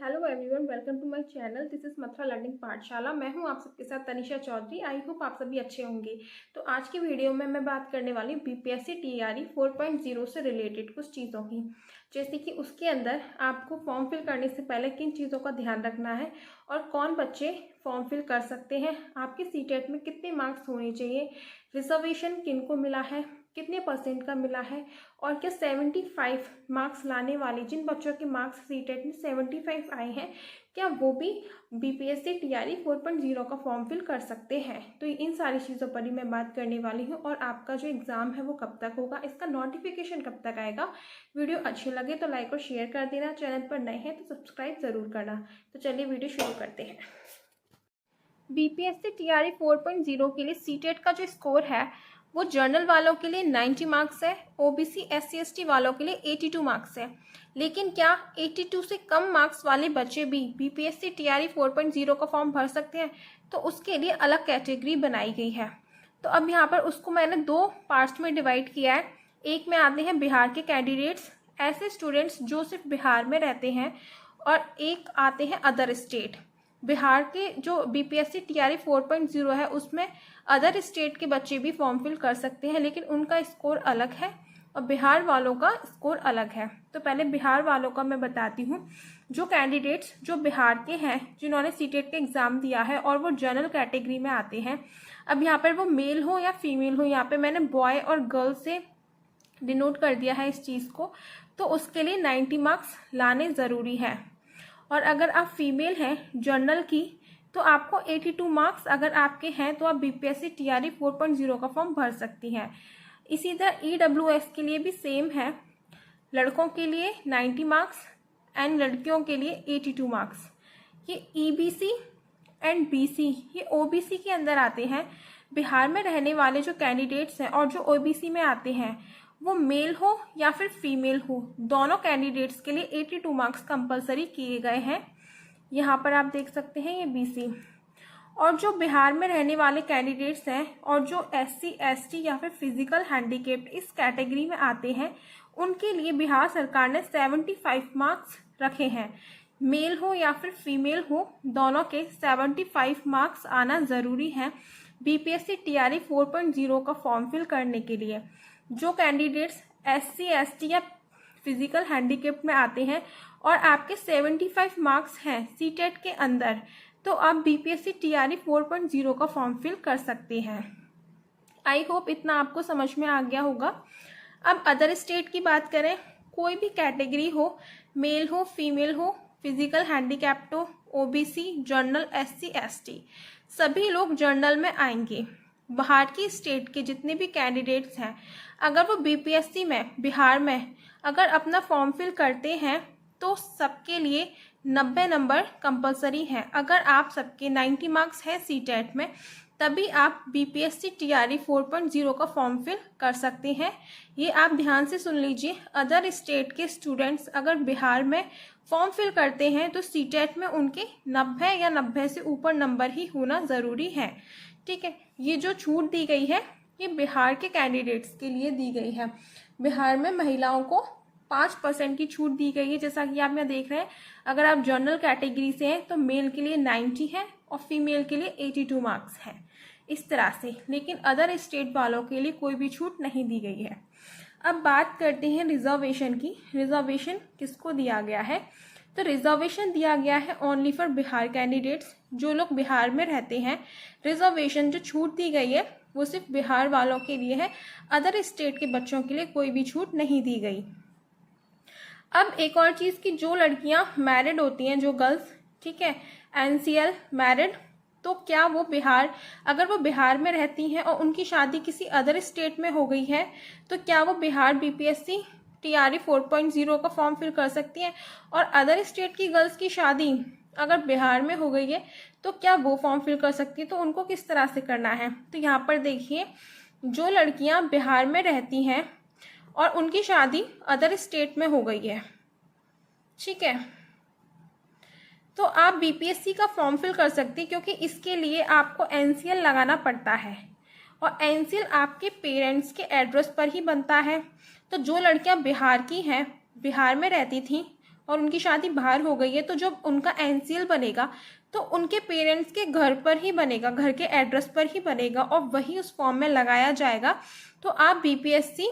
Hello everyone, welcome to my channel. This is Mathura learning Pathshala. मैं हूं आप सबके साथ तनिषा चौधरी। आई होप आप सभी अच्छे होंगे। तो आज की वीडियो में मैं बात करने वाली हूँ बीपीएससी टीआरई 4.0 से रिलेटेड कुछ चीज़ों की, जैसे कि उसके अंदर आपको फॉर्म फिल करने से पहले किन चीज़ों का ध्यान रखना है और कौन बच्चे फॉर्म फिल कर सकते हैं, आपके सीटेट में कितने मार्क्स होने चाहिए, रिजर्वेशन किन को मिला है, कितने परसेंट का मिला है, और क्या 75 मार्क्स लाने वाले जिन बच्चों के मार्क्स सीटेट में 75 आए हैं, क्या वो भी बीपीएससी टीआरई 4.0 का फॉर्म फिल कर सकते हैं। तो इन सारी चीज़ों पर ही मैं बात करने वाली हूँ। और आपका जो एग्ज़ाम है वो कब तक होगा, इसका नोटिफिकेशन कब तक आएगा। वीडियो अच्छी लगे तो लाइक और शेयर कर देना, चैनल पर नए हैं तो सब्सक्राइब ज़रूर करना। तो चलिए वीडियो शुरू करते हैं। बीपीएससी टीआरई 4.0 के लिए सीटेट का जो स्कोर है वो जनरल वालों के लिए 90 मार्क्स है, ओबीसी एससी एसटी वालों के लिए 82 मार्क्स है। लेकिन क्या 82 से कम मार्क्स वाले बच्चे भी बीपीएससी टीआरई 4.0 का फॉर्म भर सकते हैं? तो उसके लिए अलग कैटेगरी बनाई गई है। तो अब यहाँ पर उसको मैंने दो पार्ट्स में डिवाइड किया है। एक में आते हैं बिहार के कैंडिडेट्स, ऐसे स्टूडेंट्स जो सिर्फ बिहार में रहते हैं, और एक आते हैं अदर स्टेट। बिहार के जो बीपीएससी टीआरई 4.0 है उसमें अदर स्टेट के बच्चे भी फॉर्म फिल कर सकते हैं, लेकिन उनका स्कोर अलग है और बिहार वालों का स्कोर अलग है। तो पहले बिहार वालों का मैं बताती हूँ। जो कैंडिडेट्स जो बिहार के हैं, जिन्होंने सीटेट का एग्ज़ाम दिया है और वो जनरल कैटेगरी में आते हैं, अब यहाँ पर वो मेल हो या फीमेल हो, यहाँ पे मैंने बॉय और गर्ल से डिनोट कर दिया है इस चीज़ को, तो उसके लिए 90 मार्क्स लाने ज़रूरी है। और अगर आप फीमेल हैं जनरल की, तो आपको 82 मार्क्स अगर आपके हैं तो आप बीपीएससी टीआरई 4.0 का फॉर्म भर सकती हैं। इसी तरह ईडब्ल्यूएस के लिए भी सेम है, लड़कों के लिए 90 मार्क्स एंड लड़कियों के लिए 82 मार्क्स। ये ईबीसी एंड बीसी ये ओबीसी के अंदर आते हैं। बिहार में रहने वाले जो कैंडिडेट्स हैं और जो ओबीसी में आते हैं, वो मेल हो या फिर फीमेल हो, दोनों कैंडिडेट्स के लिए 82 मार्क्स कंपलसरी किए गए हैं। यहाँ पर आप देख सकते हैं ये बीसी। और जो बिहार में रहने वाले कैंडिडेट्स हैं और जो एससी एसटी या फिर फिजिकल हैंडीकेप्ड इस कैटेगरी में आते हैं, उनके लिए बिहार सरकार ने 75 मार्क्स रखे हैं। मेल हो या फिर फीमेल हो, दोनों के 75 मार्क्स आना ज़रूरी है बीपीएससी टीआरई 4.0 का फॉर्म फिल करने के लिए। जो कैंडिडेट्स एससी एसटी या फिजिकल हैंडीकेप्ड में आते हैं और आपके 75 मार्क्स हैं सीटेट के अंदर, तो आप बीपीएससी टीआरई 4.0 का फॉर्म फिल कर सकते हैं। आई होप इतना आपको समझ में आ गया होगा। अब अदर स्टेट की बात करें, कोई भी कैटेगरी हो, मेल हो फीमेल हो, फिजिकल हैंडीकैप्ड हो, ओबीसी जनरल एससी एसटी, सभी लोग जनरल में आएंगे। बाहर की स्टेट के जितने भी कैंडिडेट्स हैं, अगर वो बीपीएससी में बिहार में अगर अपना फॉर्म फिल करते हैं तो सबके लिए 90 नंबर कंपलसरी हैं। अगर आप सबके 90 मार्क्स हैं सीटेट में, तभी आप बीपीएससी टीआरई 4.0 का फॉर्म फिल कर सकते हैं। ये आप ध्यान से सुन लीजिए। अदर स्टेट के स्टूडेंट्स अगर बिहार में फॉर्म फिल करते हैं तो सीटेट में उनके 90 या 90 से ऊपर नंबर ही होना ज़रूरी है। ठीक है, ये जो छूट दी गई है ये बिहार के कैंडिडेट्स के लिए दी गई है। बिहार में महिलाओं को 5% की छूट दी गई है। जैसा कि आप यहाँ देख रहे हैं, अगर आप जनरल कैटेगरी से हैं तो मेल के लिए 90 है और फीमेल के लिए 82 मार्क्स हैं, इस तरह से। लेकिन अदर स्टेट वालों के लिए कोई भी छूट नहीं दी गई है। अब बात करते हैं रिजर्वेशन की। रिजर्वेशन किसको दिया गया है? तो रिजर्वेशन दिया गया है ओनली फॉर बिहार कैंडिडेट्स, जो लोग बिहार में रहते हैं। रिजर्वेशन जो छूट दी गई है वो सिर्फ बिहार वालों के लिए है, अदर स्टेट के बच्चों के लिए कोई भी छूट नहीं दी गई। अब एक और चीज़ कि जो लड़कियां मैरिड होती हैं, जो गर्ल्स, ठीक है, एनसीएल मैरिड, तो क्या वो बिहार, अगर वो बिहार में रहती हैं और उनकी शादी किसी अदर स्टेट में हो गई है, तो क्या वो बिहार बीपीएससी टीआरई 4.0 का फॉर्म फिल कर सकती हैं? और अदर स्टेट की गर्ल्स की शादी अगर बिहार में हो गई है तो क्या वो फॉर्म फिल कर सकती है? तो उनको किस तरह से करना है? तो यहाँ पर देखिए, जो लड़कियाँ बिहार में रहती हैं और उनकी शादी अदर स्टेट में हो गई है, ठीक है, तो आप बीपीएससी का फॉर्म फिल कर सकती हैं, क्योंकि इसके लिए आपको एनसीएल लगाना पड़ता है और एनसीएल आपके पेरेंट्स के एड्रेस पर ही बनता है। तो जो लड़कियां बिहार की हैं, बिहार में रहती थीं और उनकी शादी बाहर हो गई है, तो जब उनका एनसीएल बनेगा तो उनके पेरेंट्स के घर पर ही बनेगा, घर के एड्रेस पर ही बनेगा और वही उस फॉर्म में लगाया जाएगा। तो आप बीपीएससी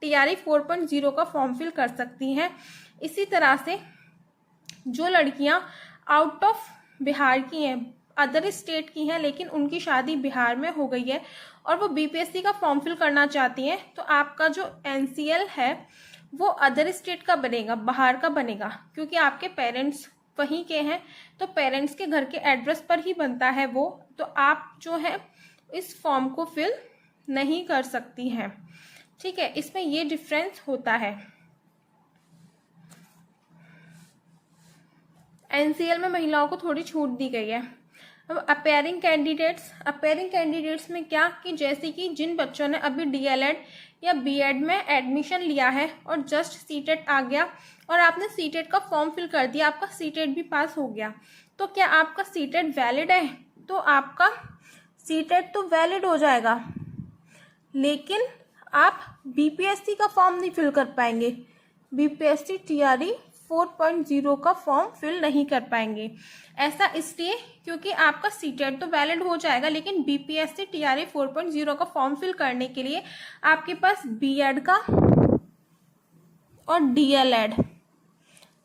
टीआरई 4.0 का फॉर्म फिल कर सकती हैं। इसी तरह से जो लड़कियां आउट ऑफ बिहार की हैं, अदर स्टेट की हैं, लेकिन उनकी शादी बिहार में हो गई है और वो बीपीएससी का फॉर्म फिल करना चाहती हैं, तो आपका जो एनसीएल है वो अदर स्टेट का बनेगा, बाहर का बनेगा, क्योंकि आपके पेरेंट्स वहीं के हैं, तो पेरेंट्स के घर के एड्रेस पर ही बनता है वो। तो आप जो है इस फॉर्म को फिल नहीं कर सकती हैं। ठीक है, इसमें ये डिफरेंस होता है। एनसीएल में महिलाओं को थोड़ी छूट दी गई है। अब अपेयरिंग कैंडिडेट्स में क्या कि जैसे कि जिन बच्चों ने अभी डीएलएड या बीएड में एडमिशन लिया है और जस्ट सीटेट आ गया और आपने सीटेट का फॉर्म फिल कर दिया, आपका सीटेट भी पास हो गया, तो क्या आपका सीटेट वैलिड है? तो आपका सीटेट तो वैलिड हो जाएगा, लेकिन आप बीपीएससी का फॉर्म नहीं फिल कर पाएंगे, बीपीएससी टीआरई 4.0 का फॉर्म फिल नहीं कर पाएंगे। ऐसा इसलिए क्योंकि आपका सीटेट तो वैलिड हो जाएगा, लेकिन बीपीएससी टीआरई 4.0 का फॉर्म फिल करने के लिए आपके पास बीएड का और डीएलएड,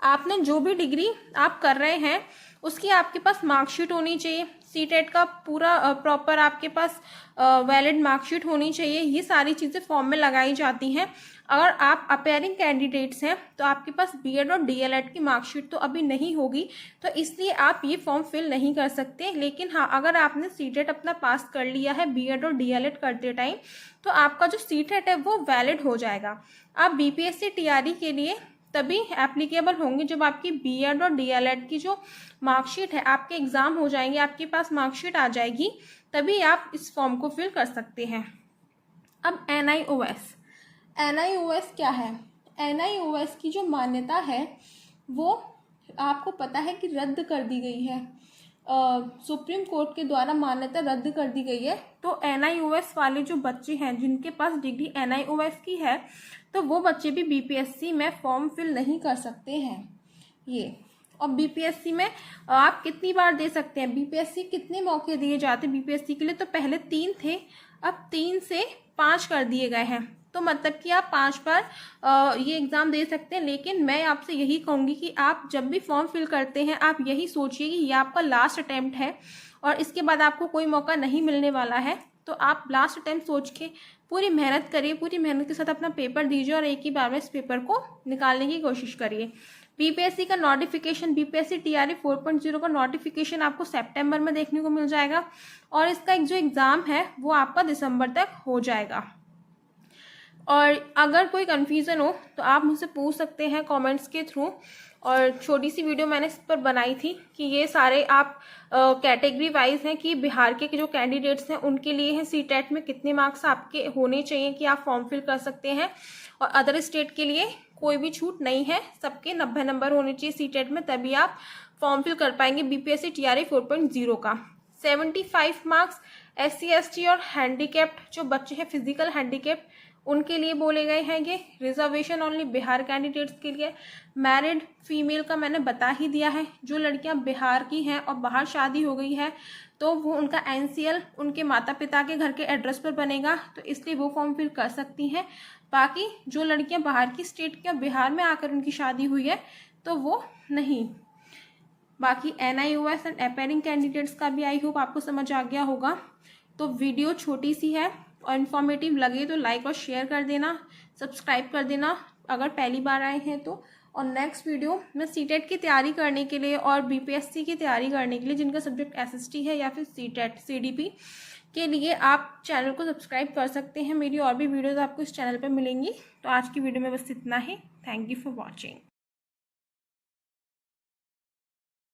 आपने जो भी डिग्री आप कर रहे हैं उसकी आपके पास मार्कशीट होनी चाहिए, सीटेट का पूरा प्रॉपर आपके पास वैलिड मार्कशीट होनी चाहिए। ये सारी चीज़ें फॉर्म में लगाई जाती हैं। अगर आप अपेयरिंग कैंडिडेट्स हैं तो आपके पास बीएड और डीएलएड की मार्कशीट तो अभी नहीं होगी, तो इसलिए आप ये फॉर्म फिल नहीं कर सकते। लेकिन हाँ, अगर आपने सीटेट अपना पास कर लिया है बीएड और डीएलएड करते टाइम, तो आपका जो सीटेट है वो वैलिड हो जाएगा। आप बीपीएससी टीआरई के लिए तभी एप्लीकेबल होंगे जब आपकी बीएड और डीएलएड की जो मार्कशीट है, आपके एग्ज़ाम हो जाएंगे, आपके पास मार्कशीट आ जाएगी, तभी आप इस फॉर्म को फिल कर सकते हैं। अब एनआईओएस क्या है? एनआईओएस की जो मान्यता है वो आपको पता है कि रद्द कर दी गई है, सुप्रीम कोर्ट के द्वारा मान्यता रद्द कर दी गई है। तो एनआईओएस वाले जो बच्चे हैं जिनके पास डिग्री एनआईओएस की है, तो वो बच्चे भी बीपीएससी में फॉर्म फिल नहीं कर सकते हैं ये। और बीपीएससी में आप कितनी बार दे सकते हैं, बीपीएससी कितने मौके दिए जाते हैं बीपीएससी के लिए? तो पहले 3 थे, अब 3 से 5 कर दिए गए हैं। तो मतलब कि आप 5 बार ये एग्ज़ाम दे सकते हैं। लेकिन मैं आपसे यही कहूँगी कि आप जब भी फॉर्म फिल करते हैं आप यही सोचिए कि ये आपका लास्ट अटैम्प्ट है और इसके बाद आपको कोई मौका नहीं मिलने वाला है। तो आप लास्ट अटैम्प्ट सोच के पूरी मेहनत करिए, पूरी मेहनत के साथ अपना पेपर दीजिए और एक ही बार में इस पेपर को निकालने की कोशिश करिए। बीपीएससी का नोटिफिकेशन, बीपीएससी टीआरई 4.0 का नोटिफिकेशन आपको सितंबर में देखने को मिल जाएगा और इसका एक जो एग्ज़ाम है वो आपका दिसंबर तक हो जाएगा। और अगर कोई कन्फ्यूज़न हो तो आप मुझसे पूछ सकते हैं कमेंट्स के थ्रू। और छोटी सी वीडियो मैंने इस पर बनाई थी कि ये सारे आप कैटेगरी वाइज हैं कि बिहार के जो कैंडिडेट्स हैं उनके लिए है सीटेट में कितने मार्क्स आपके होने चाहिए कि आप फॉर्म फिल कर सकते हैं, और अदर स्टेट के लिए कोई भी छूट नहीं है, सबके 90 नंबर होने चाहिए सीटेट में, तभी आप फॉर्म फिल कर पाएंगे बीपीएससी टीआरई 4.0 का। 75 मार्क्स SC ST और हैंडीकैप्ड जो बच्चे हैं, फिजिकल हैंडीकैप्ड, उनके लिए बोले गए हैं। ये रिजर्वेशन ओनली बिहार कैंडिडेट्स के लिए। मैरिड फीमेल का मैंने बता ही दिया है, जो लड़कियां बिहार की हैं और बाहर शादी हो गई है तो वो उनका एनसीएल उनके माता पिता के घर के एड्रेस पर बनेगा, तो इसलिए वो फॉर्म फिल कर सकती हैं। बाकी जो लड़कियां बाहर की स्टेट के बिहार में आकर उनकी शादी हुई है तो वो नहीं। बाकी एनआईओएस एंड अपेयरिंग कैंडिडेट्स का भी आई होप आपको समझ आ गया होगा। तो वीडियो छोटी सी है और इन्फॉर्मेटिव लगे तो लाइक और शेयर कर देना, सब्सक्राइब कर देना अगर पहली बार आए हैं तो। और नेक्स्ट वीडियो में सीटेट की तैयारी करने के लिए और बीपीएससी की तैयारी करने के लिए जिनका सब्जेक्ट एसएसटी है या फिर सीटेट सीडीपी के लिए आप चैनल को सब्सक्राइब कर सकते हैं। मेरी और भी वीडियोज़ आपको इस चैनल पर मिलेंगी। तो आज की वीडियो में बस इतना ही। Thank you for watching.